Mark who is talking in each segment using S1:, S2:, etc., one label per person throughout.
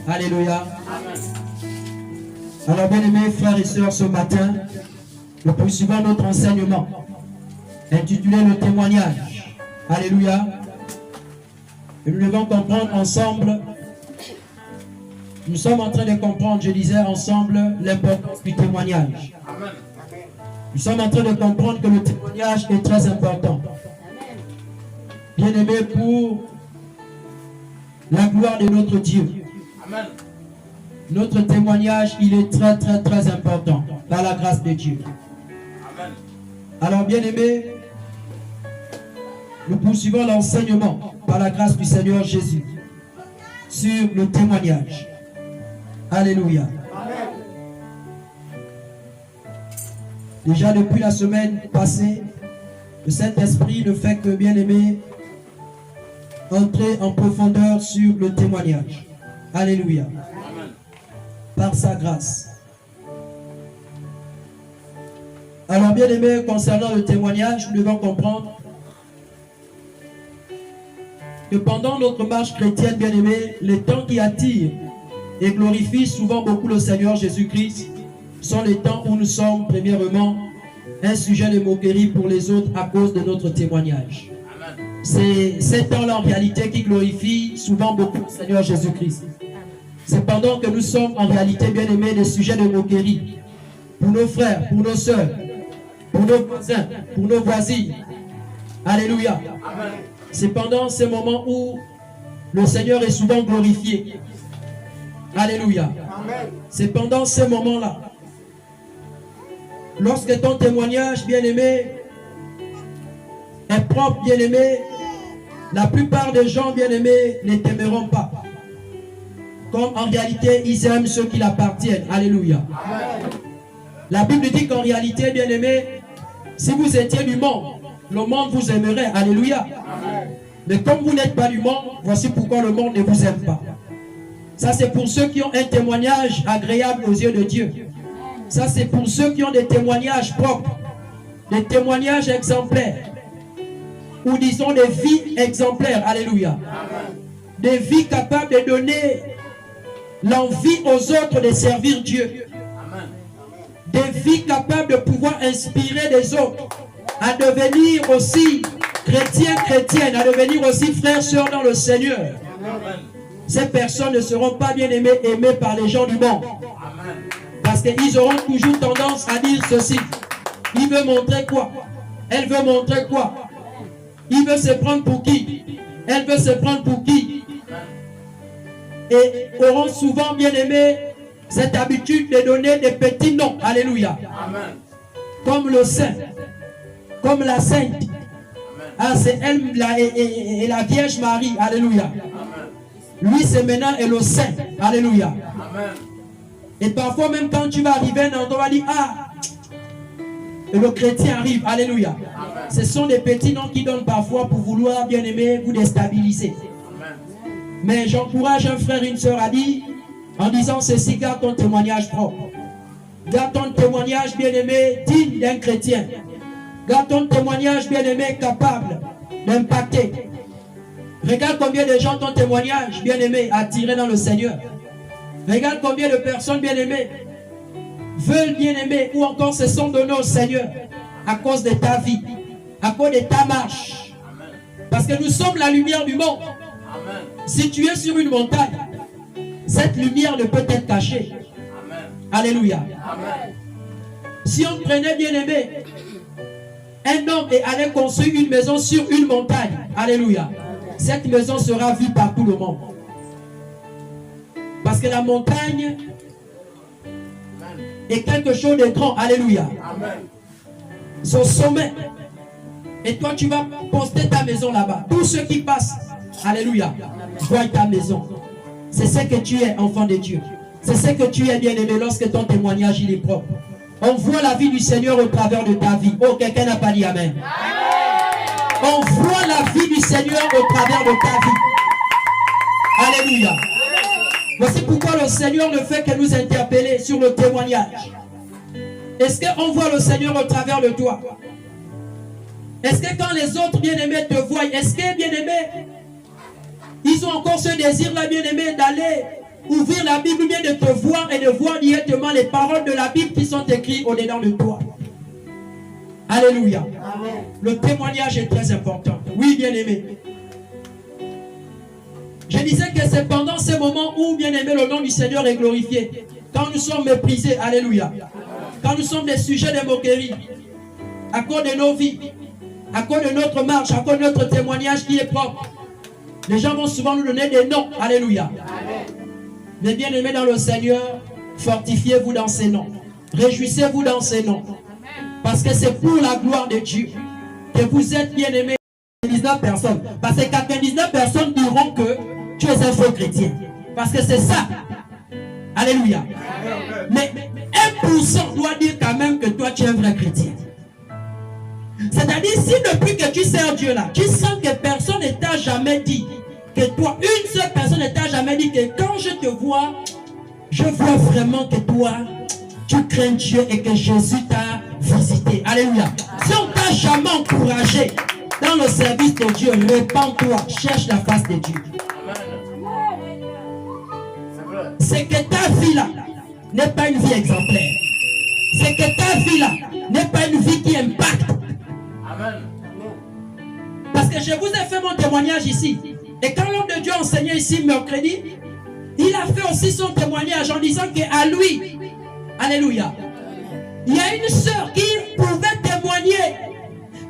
S1: Alléluia. Alors, bien-aimés frères et sœurs, ce matin, nous poursuivons notre enseignement intitulé le témoignage. Alléluia. Et nous devons comprendre ensemble, nous sommes en train de comprendre, je disais ensemble, l'importance du témoignage. Nous sommes en train de comprendre que le témoignage est très important. Bien-aimés, pour la gloire de notre Dieu. Amen. Notre témoignage, il est très, très, très important par la grâce de Dieu. Amen. Alors, bien-aimés, nous poursuivons l'enseignement par la grâce du Seigneur Jésus sur le témoignage. Alléluia. Amen. Déjà depuis la semaine passée, le Saint-Esprit ne fait que, bien-aimés, entrer en profondeur sur le témoignage. Alléluia. Amen. Par sa grâce. Alors, bien aimé, concernant le témoignage, nous devons comprendre que pendant notre marche chrétienne, bien aimé, les temps qui attirent et glorifient souvent beaucoup le Seigneur Jésus-Christ sont les temps où nous sommes, premièrement, un sujet de moquerie pour les autres à cause de notre témoignage. C'est ces temps-là en réalité qui glorifient souvent beaucoup le Seigneur Jésus-Christ. C'est pendant que nous sommes en réalité, bien aimés, des sujets de moquerie pour nos frères, pour nos sœurs, pour nos voisins, pour nos voisines. Alléluia. C'est pendant ces moments où le Seigneur est souvent glorifié. Alléluia. C'est pendant ces moments-là. Lorsque ton témoignage, bien aimé, est propre, bien aimé, la plupart des gens, bien aimés, ne t'aimeront pas. Comme en réalité, ils aiment ceux qui l'appartiennent. Alléluia. Amen. La Bible dit qu'en réalité, bien aimés, si vous étiez du monde, le monde vous aimerait. Alléluia. Amen. Mais comme vous n'êtes pas du monde, voici pourquoi le monde ne vous aime pas. Ça, c'est pour ceux qui ont un témoignage agréable aux yeux de Dieu. Ça, c'est pour ceux qui ont des témoignages propres, des témoignages exemplaires, ou disons des vies exemplaires. Alléluia. Amen. Des vies capables de donner l'envie aux autres de servir Dieu. Amen. Des vies capables de pouvoir inspirer les autres à devenir aussi chrétiens, chrétiennes, à devenir aussi frères, sœurs dans le Seigneur. Amen. Ces personnes ne seront pas bien aimées par les gens du monde. Amen. Parce qu'ils auront toujours tendance à dire ceci. Il veut montrer quoi? Elle veut montrer quoi? Il veut se prendre pour qui? Elle veut se prendre pour qui? Et auront souvent bien aimé cette habitude de donner des petits noms. Alléluia. Amen. Comme le Saint, comme la Sainte. Ah, c'est elle et la Vierge Marie. Alléluia. Amen. Lui, c'est maintenant et le Saint. Alléluia. Amen. Et parfois, même quand tu vas arriver, on va dire, ah, et le chrétien arrive. Alléluia. Amen. Ce sont des petits noms qui donnent parfois pour vouloir bien aimer vous déstabiliser. Mais j'encourage un frère et une sœur à dire, en disant ceci, garde ton témoignage propre. Garde ton témoignage bien-aimé, digne d'un chrétien. Garde ton témoignage bien-aimé, capable d'impacter. Regarde combien de gens ton témoignage bien-aimé attiré dans le Seigneur. Regarde combien de personnes bien-aimées veulent bien-aimer ou encore se sont données au Seigneur à cause de ta vie, à cause de ta marche. Parce que nous sommes la lumière du monde. Amen. Si tu es sur une montagne, cette lumière ne peut être cachée. Amen. Alléluia. Amen. Si on prenait bien aimé un homme et allait construire une maison sur une montagne, alléluia, cette maison sera vue par tout le monde. Parce que la montagne est quelque chose de grand, alléluia. Amen. Son sommet. Et toi tu vas poster ta maison là-bas. Tous ceux qui passent, alléluia, vois ta maison. C'est ce que tu es, enfant de Dieu. C'est ce que tu es, bien-aimé, lorsque ton témoignage il est propre. On voit la vie du Seigneur au travers de ta vie. Oh, quelqu'un n'a pas dit amen. Amen. On voit la vie du Seigneur au travers de ta vie. Alléluia. Voici pourquoi le Seigneur ne fait que nous interpeller sur le témoignage. Est-ce qu'on voit le Seigneur au travers de toi? Est-ce que quand les autres bien-aimés te voient, est-ce que bien-aimés, ils ont encore ce désir-là, bien-aimé, d'aller ouvrir la Bible ou bien de te voir et de voir directement les paroles de la Bible qui sont écrites au-dedans de toi. Alléluia. Amen. Le témoignage est très important. Oui, bien-aimé. Je disais que c'est pendant ces moments où, bien-aimé, le nom du Seigneur est glorifié. Quand nous sommes méprisés, alléluia. Quand nous sommes des sujets de moquerie, à cause de nos vies, à cause de notre marche, à cause de notre témoignage qui est propre, les gens vont souvent nous donner des noms. Alléluia. Amen. Mais bien-aimés dans le Seigneur, fortifiez-vous dans ces noms. Réjouissez-vous dans ces noms. Parce que c'est pour la gloire de Dieu que vous êtes bien-aimés. 99 personnes. Parce que 99 personnes diront que tu es un faux chrétien. Parce que c'est ça. Alléluia. Mais 1% doit dire quand même que toi tu es un vrai chrétien. C'est-à-dire, si depuis que tu sers Dieu là, tu sens que personne ne t'a jamais dit, que toi, une seule personne ne t'a jamais dit que quand je te vois, je vois vraiment que toi, tu crains Dieu et que Jésus t'a visité. Alléluia. Si on t'a jamais encouragé dans le service de Dieu, répands-toi, cherche la face de Dieu. C'est que ta vie là n'est pas une vie exemplaire. C'est que ta vie là n'est pas une vie qui impacte. Amen. Parce que je vous ai fait mon témoignage ici. Et quand l'homme de Dieu enseignait ici mercredi, il a fait aussi son témoignage en disant qu'à lui, alléluia, il y a une sœur qui pouvait témoigner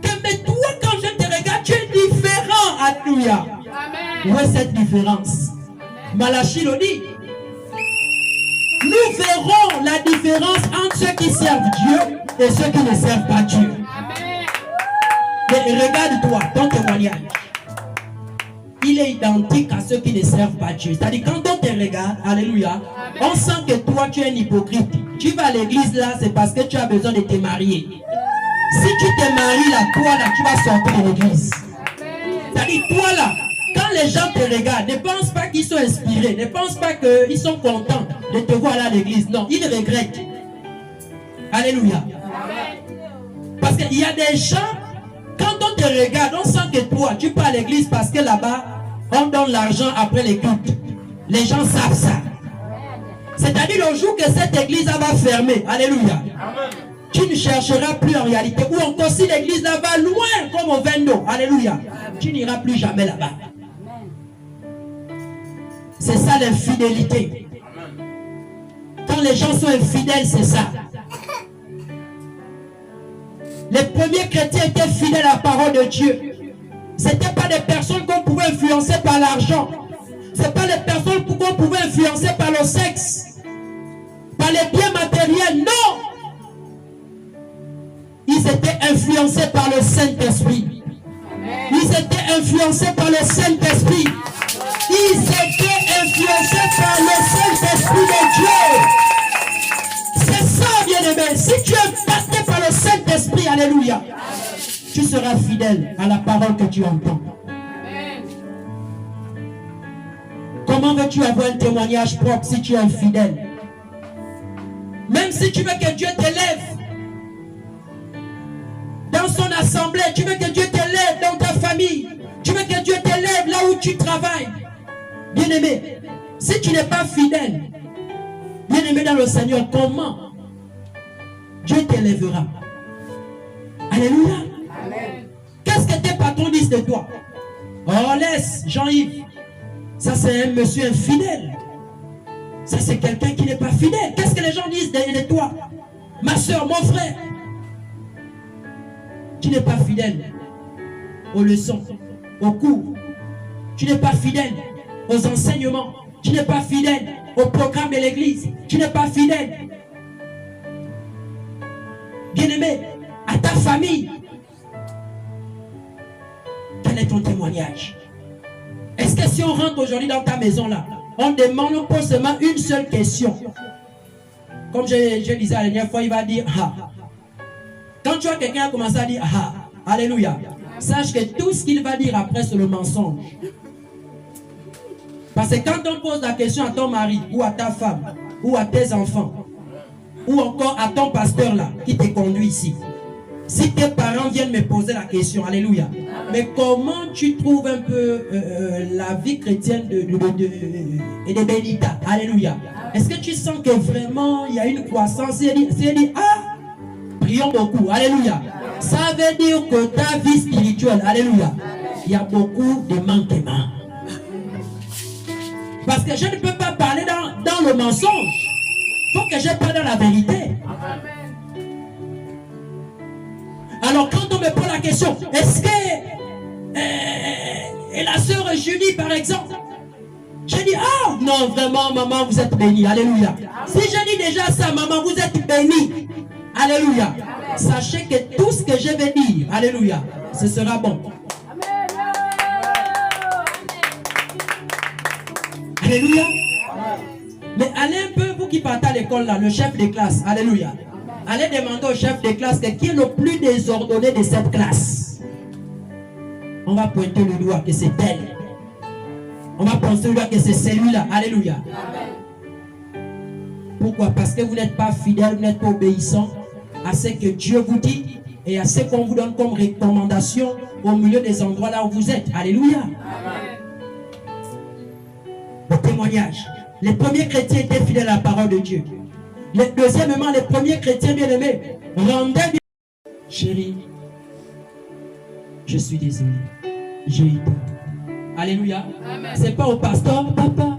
S1: que mais toi quand je te regarde, tu es différent. Alléluia. Où est cette différence? Malachie le dit. Nous verrons la différence entre ceux qui servent Dieu et ceux qui ne servent pas Dieu. Amen. Mais regarde-toi, ton témoignage. Il est identique à ceux qui ne servent pas Dieu. C'est-à-dire, quand on te regarde, alléluia, amen, on sent que toi, tu es un hypocrite. Tu vas à l'église là, c'est parce que tu as besoin de te marier. Si tu te maries là, toi là, tu vas sortir de l'église. C'est-à-dire, toi là, quand les gens te regardent, ne pense pas qu'ils sont inspirés, ne pense pas qu'ils sont contents de te voir là à l'église. Non, ils regrettent. Alléluia. Parce qu'il y a des gens, quand on te regarde, on sent que toi, tu pars à l'église parce que là-bas, on donne l'argent après les cultes. Les gens savent ça. C'est-à-dire le jour que cette église va fermer, alléluia, tu ne chercheras plus en réalité. Ou encore si l'église là-bas, loin comme au Vendo, alléluia, tu n'iras plus jamais là-bas. C'est ça l'infidélité. Quand les gens sont infidèles, c'est ça. Les premiers chrétiens étaient fidèles à la parole de Dieu. Ce n'étaient pas des personnes qu'on pouvait influencer par l'argent. Ce n'est pas les personnes qu'on pouvait influencer par le sexe, par les biens matériels. Non! Ils étaient influencés par le Saint-Esprit. Ils étaient influencés par le Saint-Esprit. Ils étaient influencés par le Saint-Esprit de Dieu. C'est ça, bien-aimé. Si tu es impacté par le Saint-Esprit, alléluia, tu seras fidèle à la parole que tu entends. Comment veux-tu avoir un témoignage propre si tu es infidèle? Même si tu veux que Dieu t'élève dans son assemblée, tu veux que Dieu t'élève dans ta famille, tu veux que Dieu t'élève là où tu travailles. Bien-aimé, si tu n'es pas fidèle, bien-aimé dans le Seigneur, comment Dieu t'élèvera? Alléluia. Qu'est-ce que tes patrons disent de toi? Oh, laisse Jean-Yves. Ça, c'est un monsieur infidèle. Ça, c'est quelqu'un qui n'est pas fidèle. Qu'est-ce que les gens disent de toi? Ma soeur, mon frère. Tu n'es pas fidèle aux leçons, aux cours. Tu n'es pas fidèle aux enseignements. Tu n'es pas fidèle au programme de l'église. Tu n'es pas fidèle, bien-aimé, à ta famille. Quel est ton témoignage? Est-ce que si on rentre aujourd'hui dans ta maison là, on demande, on pose seulement une seule question? Comme je disais la dernière fois, il va dire ah. Quand tu vois quelqu'un commencer à dire ah, alléluia, sache que tout ce qu'il va dire après c'est le mensonge. Parce que quand on pose la question à ton mari ou à ta femme ou à tes enfants ou encore à ton pasteur là qui te conduit ici, Si tes parents viennent me poser la question, alléluia. Mais comment tu trouves un peu la vie chrétienne de Benita, alléluia. Est-ce que tu sens que vraiment il y a une croissance? Si elle dit, ah, prions beaucoup, alléluia. Ça veut dire que ta vie spirituelle, alléluia, il y a beaucoup de manquements. Parce que je ne peux pas parler dans le mensonge. Il faut que je parle dans la vérité. Alors quand on me pose la question, est-ce que et la sœur Julie par exemple, je dis, ah non vraiment maman vous êtes bénie, alléluia. Si je dis déjà ça, maman vous êtes bénie, alléluia. Sachez que tout ce que je vais dire, alléluia, ce sera bon. Alléluia. Mais allez un peu, vous qui partez à l'école là, le chef de classe, alléluia. Allez demander au chef de classe qui est le plus désordonné de cette classe. On va pointer le doigt que c'est elle. On va pointer le doigt que c'est celui-là. Alléluia. Pourquoi? Parce que vous n'êtes pas fidèle, vous n'êtes pas obéissant à ce que Dieu vous dit et à ce qu'on vous donne comme recommandation au milieu des endroits là où vous êtes. Alléluia. Le témoignage. Les premiers chrétiens étaient fidèles à la parole de Dieu. Deuxièmement, les premiers chrétiens bien-aimés rendaient bien. Chérie, je suis désolé. J'ai eu tort. Alléluia. C'est pas au pasteur, papa.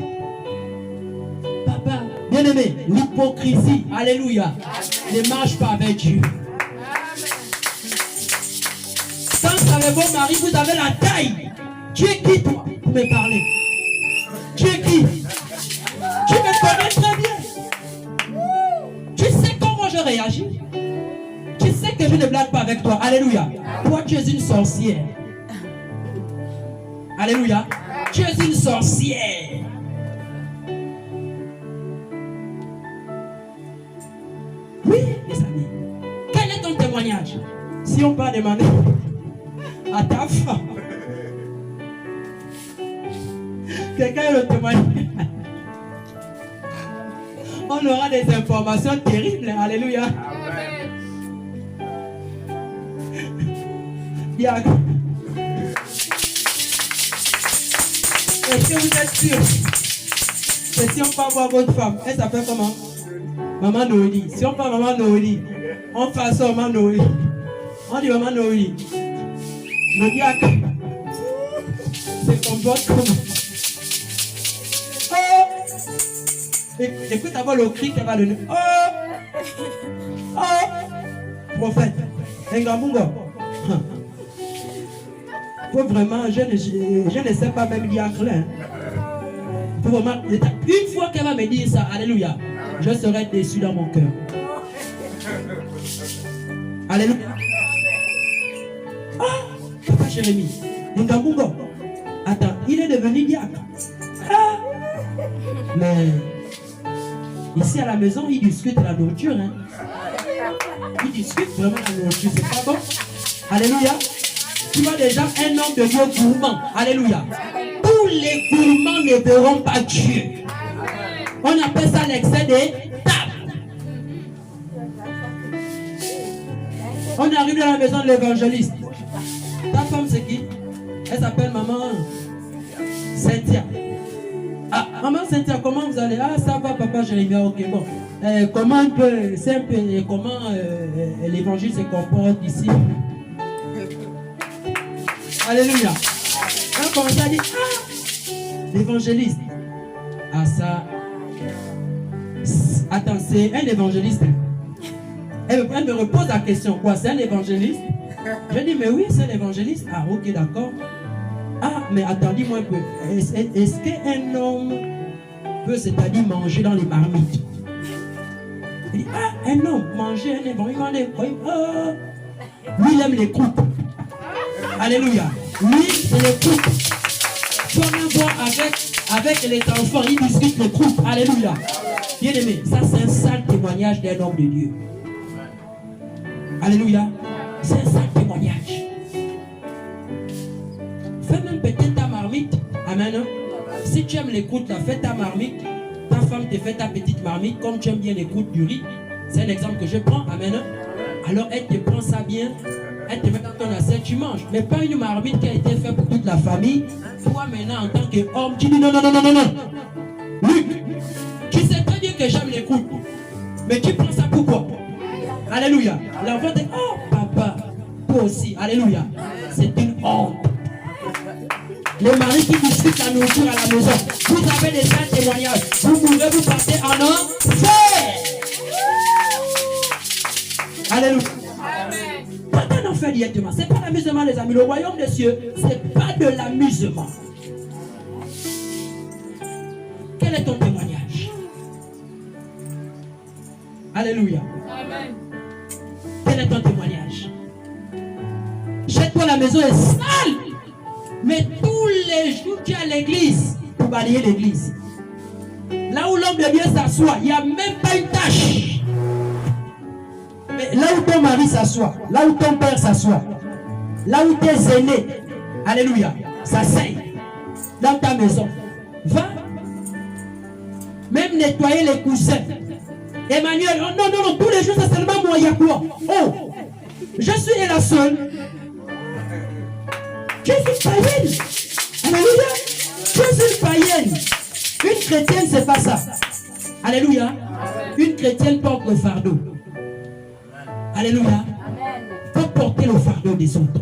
S1: Papa. Bien-aimé, l'hypocrisie, alléluia, ne marche pas avec Dieu. Quand avec vos maris, vous avez la taille. Tu es qui toi pour me parler? Tu es qui? Tu me connais très bien. Tu sais comment je réagis. Tu sais que je ne blague pas avec toi. Alléluia. Toi, tu es une sorcière. Alléluia. Tu es une sorcière. Oui, les amis. Quel est ton témoignage? Si on peut demander à ta femme. Quelqu'un a le témoignage. On aura des informations terribles. Alléluia. Est-ce que vous êtes sûr que si on peut voir votre femme, elle s'appelle comment? Maman Noélie. Si on parle Maman Noélie, on fait ça Maman Noélie. On dit Maman Noélie. Le diacre se comporte comme... Oh! Écoute d'abord le cri qu'elle va donner. Oh! Oh! Prophète. Engamungo. Faut vraiment, je ne sais pas même diacre. Faut vraiment, une fois qu'elle va me dire ça, alléluia, je serai déçu dans mon cœur. Alléluia. Ah, papa Jérémie, Ngamungo. Attends, il est devenu diacre. Ah, mais ici à la maison, il discute la nourriture. Hein. Il discute vraiment la nourriture, c'est pas bon. Alléluia. Tu vois déjà un homme de Dieu gourmand. Alléluia. Tous les gourmands ne verront pas Dieu. On appelle ça l'excès des tables. On arrive dans la maison de l'évangéliste. Ta femme c'est qui? Elle s'appelle maman Cynthia. Ah, maman Cynthia, comment vous allez? Ah, ça va papa Jérémie, ok, bon. Comment un peu, c'est un peu, comment l'évangile se comporte ici? Alléluia. On commence à dire, ah, l'évangéliste. Ah ça. Attends, c'est un évangéliste. Elle me repose la question, quoi, c'est un évangéliste? Je dis, mais oui, c'est un évangéliste. Ah, ok, d'accord. Ah, mais attends, dis-moi un peu. Est-ce qu'un homme peut, c'est-à-dire, manger dans les marmites? Il dit, ah, un homme, manger un évangéliste. Oh. Lui, il aime les coupes. Alléluia. Lui, c'est les coupes. Tu vas même voir avec les enfants, ils discutent les coupes. Alléluia. Bien aimé, ça c'est un sale témoignage d'un homme de Dieu. Alléluia. C'est un sale témoignage. Fais même peut-être ta marmite. Amen. Si tu aimes les croûtes, fais ta marmite. Ta femme te fait ta petite marmite comme tu aimes bien les croûtes du riz. C'est un exemple que je prends. Amen. Alors elle te prend ça bien, elle te met dans ton assiette, tu manges. Mais pas une marmite qui a été faite pour toute la famille. Toi maintenant en tant qu'homme, tu dis non. Luc, tu sais très bien que j'aime les coups. Mais tu prends ça pourquoi? Alléluia. L'enfant dit, oh papa, toi aussi, alléluia. C'est une honte. Les maris qui discutent la nourriture à la maison, vous avez des tas témoignages. Vous pouvez vous passer en enfer. Alléluia. Pas un enfer directement. Ce n'est pas l'amusement, les amis. Le royaume des cieux, ce n'est pas de l'amusement. Quel est ton témoignage? Alléluia. Amen. Quel est ton témoignage? Chez toi, la maison est sale. Mais tous les jours, tu es à l'église pour balayer l'église. Là où l'homme de Dieu s'assoit, il n'y a même pas une tâche. Mais là où ton mari s'assoit, là où ton père s'assoit, là où tes aînés, alléluia, ça saigne dans ta maison. Va même nettoyer les coussins. Emmanuel, oh, non, tous les jours c'est seulement moi, il y a quoi? Oh, je suis la seule. Je suis païenne. Alléluia. Je suis païenne. Une chrétienne, c'est pas ça. Alléluia. Une chrétienne porte le fardeau. Alléluia. Il faut porter le fardeau des autres.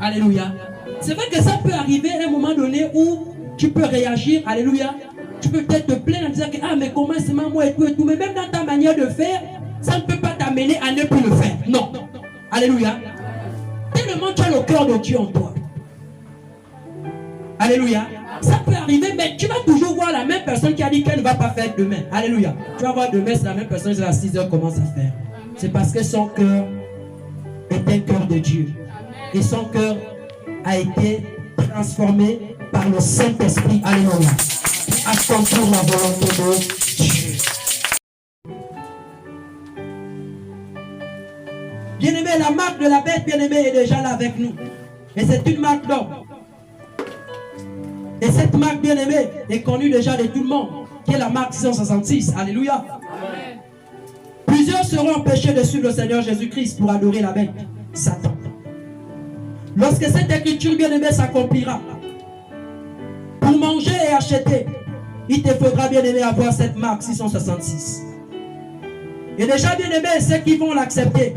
S1: Alléluia. C'est vrai que ça peut arriver à un moment donné où tu peux réagir. Alléluia. Tu peux peut-être te plaindre en disant que ah mais comment c'est moi et tout. Mais même dans ta manière de faire, ça ne peut pas t'amener à ne plus le faire. Non. Alléluia. Tellement tu as le cœur de Dieu en toi. Alléluia. Ça peut arriver, mais tu vas toujours voir la même personne qui a dit qu'elle ne va pas faire demain. Alléluia. Tu vas voir demain, c'est la même personne qui à 6 heures commence à faire. C'est parce que son cœur est un cœur de Dieu. Et son cœur a été transformé par le Saint-Esprit. Alléluia. Accomplir la volonté de Dieu. Bien-aimé, la marque de la bête bien-aimée est déjà là avec nous. Et c'est une marque d'homme. Et cette marque bien-aimée est connue déjà de tout le monde, qui est la marque 666. Alléluia. Amen. Plusieurs seront empêchés de suivre le Seigneur Jésus-Christ pour adorer la bête, Satan. Lorsque cette écriture bien-aimée s'accomplira, pour manger et acheter, il te faudra bien-aimé avoir cette marque 666. Et déjà bien-aimé, ceux qui vont l'accepter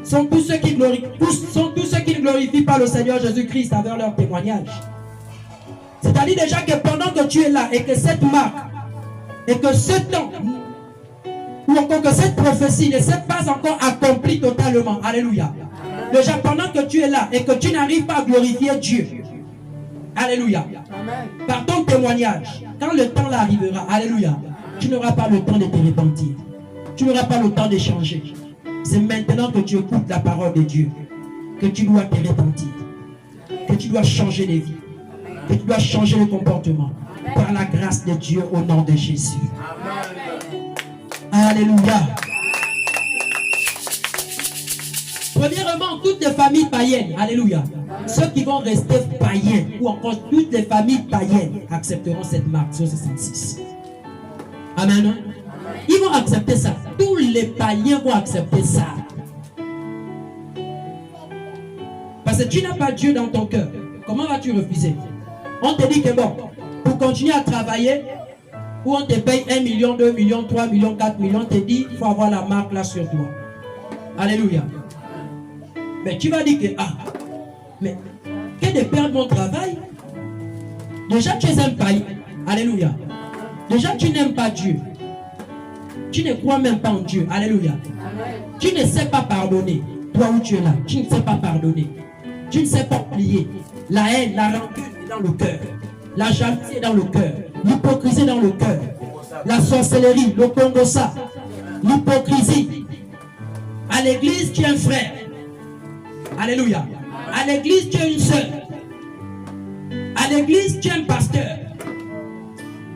S1: sont tous ceux qui ne glorifient pas le Seigneur Jésus-Christ avec leur témoignage. C'est-à-dire déjà que pendant que tu es là et que cette marque et que ce temps ou encore que cette prophétie ne s'est pas encore accomplie totalement, alléluia. Déjà pendant que tu es là et que tu n'arrives pas à glorifier Dieu, alléluia, par ton témoignage, quand le temps là arrivera, alléluia, tu n'auras pas le temps de te repentir, tu n'auras pas le temps de changer. C'est maintenant que tu écoutes la parole de Dieu que tu dois te repentir, que tu dois changer de vie, que tu dois changer le comportement par la grâce de Dieu au nom de Jésus. Alléluia. Premièrement, toutes les familles païennes, alléluia, ceux qui vont rester païens ou encore toutes les familles païennes accepteront cette marque 66. Amen. Ils vont accepter ça. Tous les païens vont accepter ça. Parce que tu n'as pas Dieu dans ton cœur. Comment vas-tu refuser? On te dit que bon, pour continuer à travailler, où on te paye 1 million, 2 millions, 3 millions, 4 millions, on te dit il faut avoir la marque là sur toi. Alléluia. Mais tu vas dire que ah, mais que de perdre mon travail. Déjà tu es un païen. Alléluia. Déjà tu n'aimes pas Dieu. Tu ne crois même pas en Dieu. Alléluia. Tu ne sais pas pardonner. Toi où tu es là, tu ne sais pas pardonner. Tu ne sais pas plier. La haine, la rancune est dans le cœur. La jalousie est dans le cœur. L'hypocrisie est dans le cœur. La sorcellerie, le congossa, l'hypocrisie. À l'église, tu es un frère. Alléluia. À l'église, tu es une sœur. À l'église, tu es un pasteur.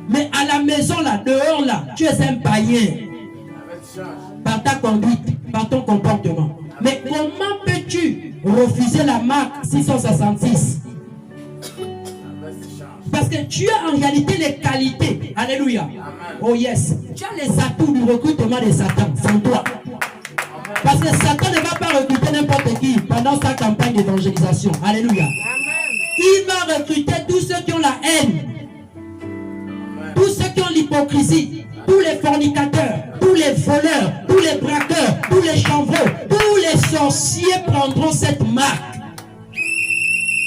S1: Mais à la maison, là, dehors, là, tu es un païen. Par ta conduite, par ton comportement. Mais comment peux-tu refuser la marque 666? Parce que tu as en réalité les qualités. Alléluia. Oh yes. Tu as les atouts du recrutement de Satan. Sans toi. Parce que Satan ne va pas recruter n'importe qui pendant sa campagne d'évangélisation. Alléluia. Il va recruter tous ceux qui ont la haine, tous ceux qui ont l'hypocrisie, tous les fornicateurs, tous les voleurs, tous les braqueurs, tous les chanvreux, tous les sorciers prendront cette marque.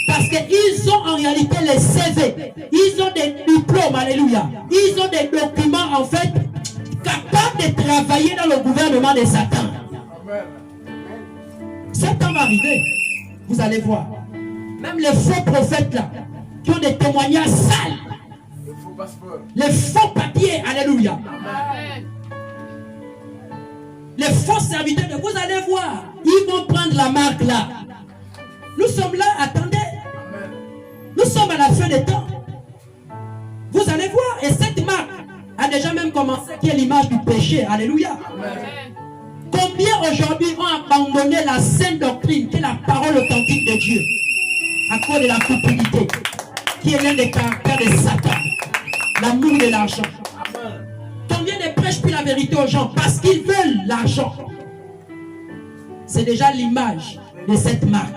S1: Parce qu'ils ont en réalité les CV, ils ont des diplômes, alléluia. Ils ont des documents en fait capables de travailler dans le gouvernement de Satan. Satan va arriver, vous allez voir. Même les faux prophètes là, qui ont des témoignages sales. Les faux papiers, alléluia. Les faux serviteurs, vous allez voir, ils vont prendre la marque là. Nous sommes là, attendez. Nous sommes à la fin des temps. Vous allez voir, et cette marque a déjà même commencé, qui est l'image du péché, alléluia. Combien aujourd'hui ont abandonné la sainte doctrine, qui est la parole authentique de Dieu, à cause de la cupidité, qui est l'un des caractères de Satan, l'amour de l'argent. Combien ne prêchent plus la vérité aux gens parce qu'ils veulent l'argent? C'est déjà l'image de cette marque.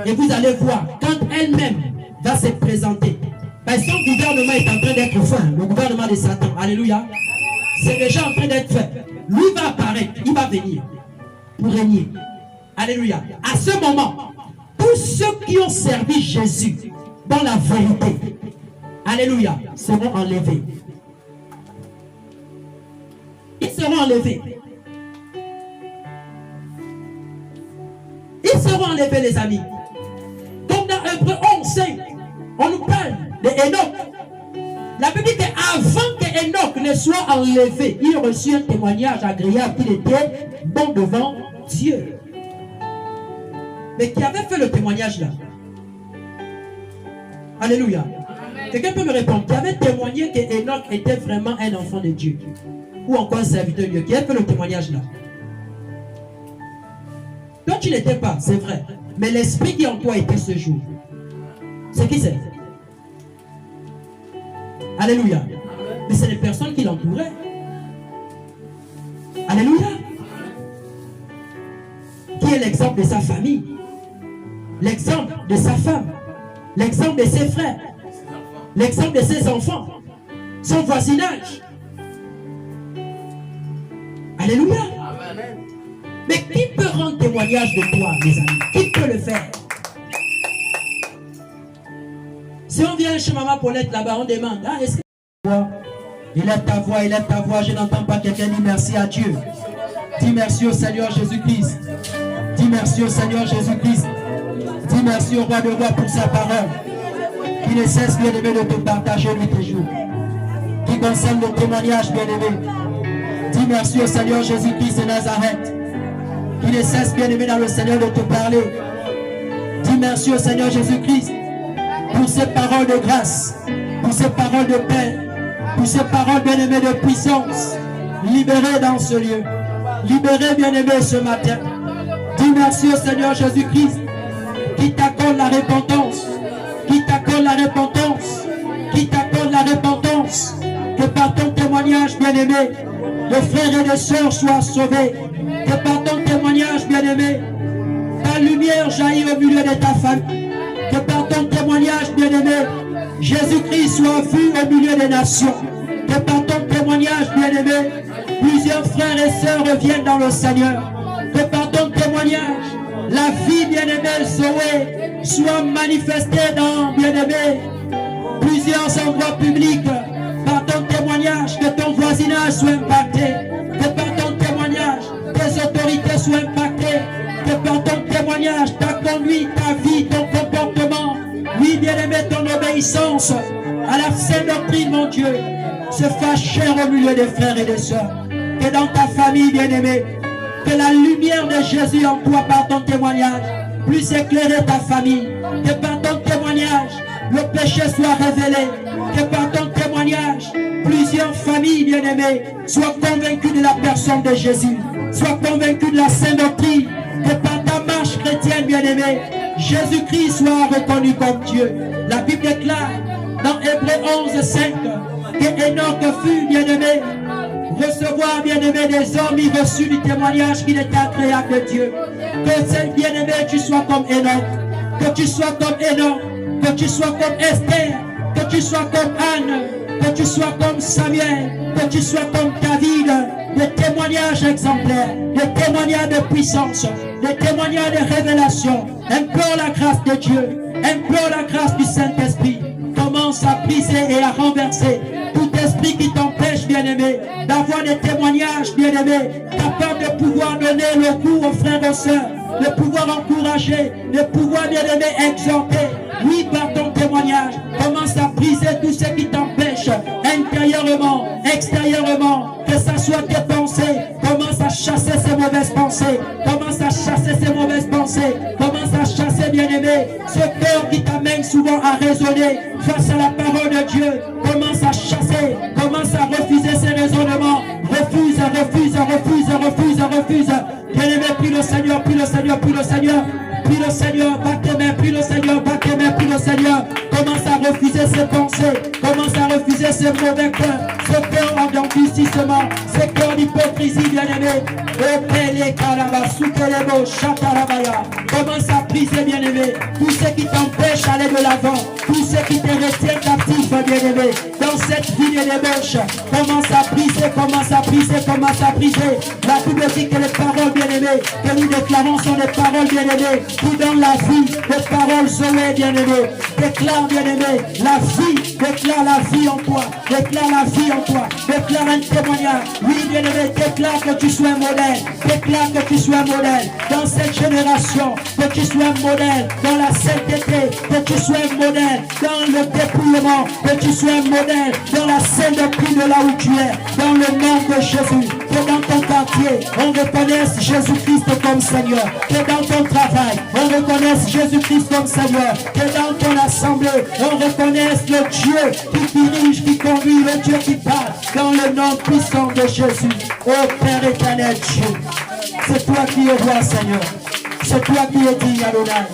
S1: Et vous allez voir, quand elle-même va se présenter, ben son gouvernement est en train d'être fait, le gouvernement de Satan, alléluia, c'est déjà en train d'être fait. Lui va apparaître, il va venir pour régner, alléluia. À ce moment, tous ceux qui ont servi Jésus dans la vérité, alléluia, seront enlevés. Ils seront enlevés. Ils seront enlevés, les amis. Comme dans Hébreux 11:5, on nous parle d'Enoch. La Bible dit qu'avant qu'Enoch ne soit enlevé, il reçut un témoignage agréable qu'il était bon devant Dieu. Mais qui avait fait le témoignage là? Alléluia. Quelqu'un peut me répondre, qui avait témoigné qu'Enoch était vraiment un enfant de Dieu? Ou encore un serviteur de Dieu? Qui a fait le témoignage là? Toi tu n'étais pas, c'est vrai. Mais l'esprit qui en toi était ce jour. C'est qui c'est? Alléluia. Mais c'est les personnes qui l'entouraient. Alléluia. Qui est l'exemple de sa famille? L'exemple de sa femme? L'exemple de ses frères? L'exemple de ses enfants? Son voisinage? Alléluia. Mais qui peut rendre témoignage de toi, mes amis? Qui peut le faire? Si on vient chez Maman Paulette là-bas, on demande, ah, est-ce que il est ta voix, il est ta voix, je n'entends pas quelqu'un dire merci à Dieu. Dis merci au Seigneur Jésus-Christ. Dis merci au Seigneur Jésus-Christ. Dis merci au roi de roi pour sa parole. Qui ne cesse, bien-aimé, de te partager nuit et jour. Qui concerne le témoignage, bien-aimé. Dis merci au Seigneur Jésus-Christ de Nazareth. Qui ne cesse, bien-aimé, dans le Seigneur de te parler. Dis merci au Seigneur Jésus-Christ pour ces paroles de grâce, pour ces paroles de paix, pour ces paroles, bien-aimées, de puissance. Libérez dans ce lieu. Libérez, bien-aimés, ce matin. Dis merci au Seigneur Jésus-Christ qui t'accorde la repentance, qui t'accorde la repentance, qui t'accorde la repentance. Que par ton témoignage, bien-aimé, de frères et de sœurs soient sauvés. Que par ton témoignage, bien-aimé, ta lumière jaillit au milieu de ta famille. Que par ton témoignage, bien-aimé, Jésus-Christ soit vu au milieu des nations. Que par ton témoignage, bien-aimé, plusieurs frères et sœurs reviennent dans le Seigneur. Que par ton témoignage, la vie, bien-aimée, Zoé, soit manifestée dans, bien-aimé, plusieurs endroits publics. Par ton témoignage, que ton voisinage soit impacté. Que par ton témoignage, tes autorités soient impactées. Que par ton témoignage, ta conduite, ta vie, ton comportement, oui, bien-aimé, ton obéissance à la sainte doctrine, mon Dieu, se fasse chair au milieu des frères et des sœurs. Que dans ta famille, bien-aimé, que la lumière de Jésus en toi par ton témoignage puisse éclairer ta famille. Que par ton témoignage, le péché soit révélé. Que par ton témoignage, plusieurs familles, bien-aimées, soient convaincues de la personne de Jésus, soient convaincues de la sainte doctrine. Que par ta marche chrétienne, bien-aimée, Jésus-Christ soit reconnu comme Dieu. La Bible déclare dans Hébreux 11:5 que Enoch fut, bien-aimé, recevoir pas, bien-aimé, des hommes, ils reçu du témoignage qu'il était agréable de Dieu. Que, bien-aimé, tu sois comme Enoch. Que tu sois comme Enoch. Que tu sois comme Esther. Que tu sois comme Anne. Que tu sois comme Samuel. Que tu sois comme David. Des témoignages exemplaires. Des témoignages de puissance. Des témoignages de révélation. Implore la grâce de Dieu. Implore la grâce du Saint-Esprit. Commence à briser et à renverser tout esprit qui t'empêche, bien-aimé, d'avoir des témoignages, bien-aimé, capables de pouvoir donner le coup aux frères et aux sœurs, de pouvoir encourager, de pouvoir, bien-aimé, exhorter. Oui, par ton témoignage, commence à briser tout ce qui t'empêche, intérieurement, extérieurement, que ça soit tes pensées. Commence à chasser ces mauvaises pensées. Commence à chasser ces mauvaises pensées. Commence à chasser, bien-aimé, ce cœur qui t'amène souvent à raisonner face à la parole de Dieu. Commence à chasser. Commence à refuser ces raisonnements. Refuse, refuse, refuse, refuse, refuse. Bien-aimé, prie le Seigneur, prie le Seigneur, prie le Seigneur. Prie le Seigneur, bat tes mains, prie le Seigneur, bat tes mains, prie le Seigneur. Commence à refuser ces pensées. Commence à refuser ces mauvais cœurs. Ce cœur d'endurcissement. Ce cœur d'hypocrisie, bien-aimé. Commence à briser, bien-aimé, tout ce qui t'empêche d'aller de l'avant, tout ce qui te retient captif, bien-aimé, dans cette vie de débauche. Commence à briser, commence à briser, commence à briser. La Bible dit que les paroles, bien-aimées, que nous déclarons sont des paroles, bien-aimées, qui donnent la vie, des paroles Zoé, bien-aimé. Déclare, bien-aimé, la vie, déclare la vie en toi, déclare la vie en toi, déclare un témoignage. Oui, bien-aimé, déclare que tu sois un modèle, déclare que tu sois un modèle dans cette génération, que tu sois un modèle dans la sainteté, que tu sois un modèle dans le dépouillement, que tu sois un modèle dans la sainte doctrine de là où tu es, dans le nom de Jésus. Que dans ton quartier, on reconnaisse Jésus-Christ comme Seigneur. Que dans ton travail, on reconnaisse Jésus-Christ comme Seigneur. Que dans ton assemblée, on reconnaisse le Dieu qui dirige, qui conduit, le Dieu qui parle, dans le nom puissant de Jésus. Ô Père éternel Dieu, c'est toi qui es roi, Seigneur. C'est toi qui es digne, Adonai.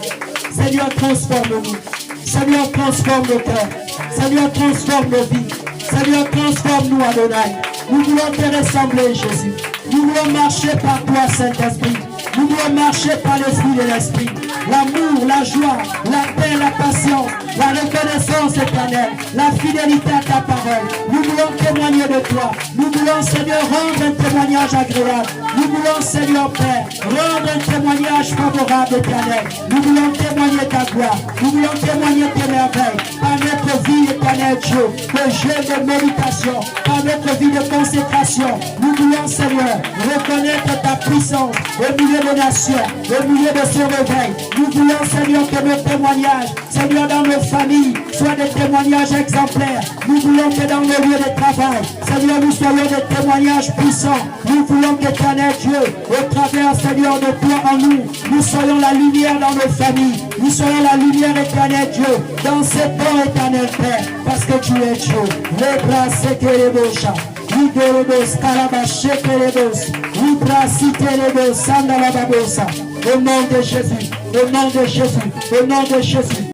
S1: Seigneur, transforme-nous. Seigneur, transforme nos cœurs. Seigneur, transforme nos vies. Seigneur, transforme-nous, Adonai. Nous voulons te ressembler, Jésus. Nous voulons marcher par toi, Saint-Esprit. Nous voulons marcher par le fruit de l'Esprit. L'amour, la joie, la paix, la patience, la reconnaissance éternelle, la fidélité à ta parole. Nous voulons témoigner de toi. Nous voulons, Seigneur, rendre un témoignage agréable. Nous voulons, Seigneur Père, rendre un témoignage favorable, éternel. Nous voulons témoigner ta gloire. Nous voulons témoigner tes merveilles. Par notre vie, éternel Dieu, de jeûne, de méditation, par notre vie de consécration. Nous voulons, Seigneur, reconnaître ta puissance au milieu des nations, au milieu de ce réveil. Nous voulons, Seigneur, que nos témoignages, Seigneur, dans nos familles, soient des témoignages exemplaires. Nous voulons que dans nos lieux de travail, Seigneur, nous soyons des témoignages puissants. Nous voulons qu'éternel Dieu, au travers, Seigneur, de toi en nous, nous soyons la lumière dans nos familles. Nous soyons la lumière, éternel Dieu, dans ces temps, éternel Père, parce que tu es Dieu. Les bras, c'est que les beaux chats. Au nom de Jésus, au nom de Jésus, au nom de Jésus.